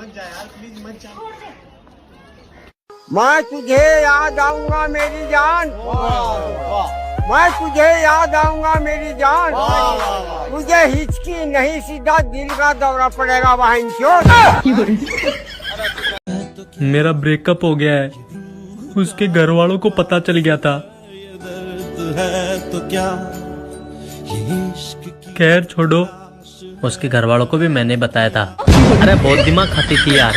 मत जा यार, प्लीज मत जा। मैं तुझे याद आऊंगा मेरी जान, मैं तुझे याद आऊंगा मेरी जान, तुझे हिचकी नहीं सीधा दिल का दौरा पड़ेगा वहीं क्यों। मेरा ब्रेकअप हो गया है, उसके घर वालों को पता चल गया था। खैर छोड़ो, उसके घर वालों को भी मैंने बताया था। अरे बहुत दिमाग खाती थी यार।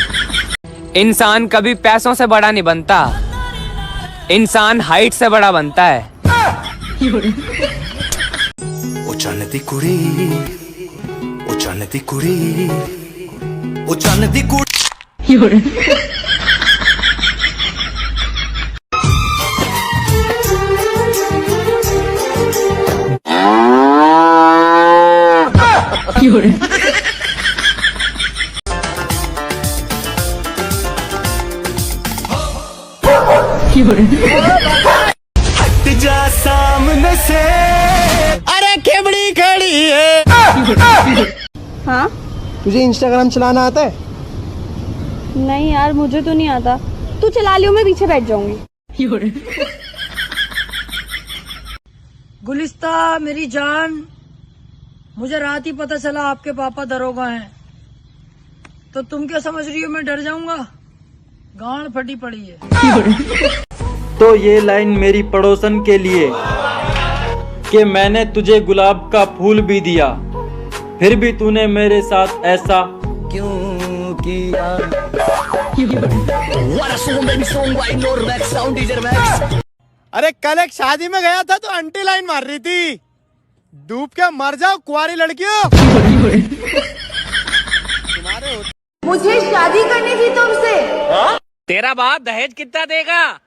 इंसान कभी पैसों से बड़ा नहीं बनता, इंसान हाइट से बड़ा बनता है। ओ चन्नती कुड़ी, ओ चन्नती कुड़ी, ओ चन्नती कुड़ी। हट जा सामने से, अरे खेबड़ी खड़ी है। हाँ? तुझे इंस्टाग्राम चलाना आता है? नहीं यार, मुझे तो नहीं आता। तू चला लियो, मैं पीछे बैठ जाऊंगी। गुलिस्ता मेरी जान, मुझे रात ही पता चला आपके पापा दरोगा हैं, तो तुम क्या समझ रही हो मैं डर जाऊंगा? गांड फटी पड़ी है। तो ये लाइन मेरी पड़ोसन के लिए कि मैंने तुझे गुलाब का फूल भी दिया, फिर भी तूने मेरे साथ ऐसा क्यों किया। अरे कल एक शादी में गया था तो आंटी लाइन मार रही थी, डूब के मर जाओ कुंवारी लड़कियों। मुझे शादी करनी थी तुमसे। तेरा बाप दहेज कितना देगा?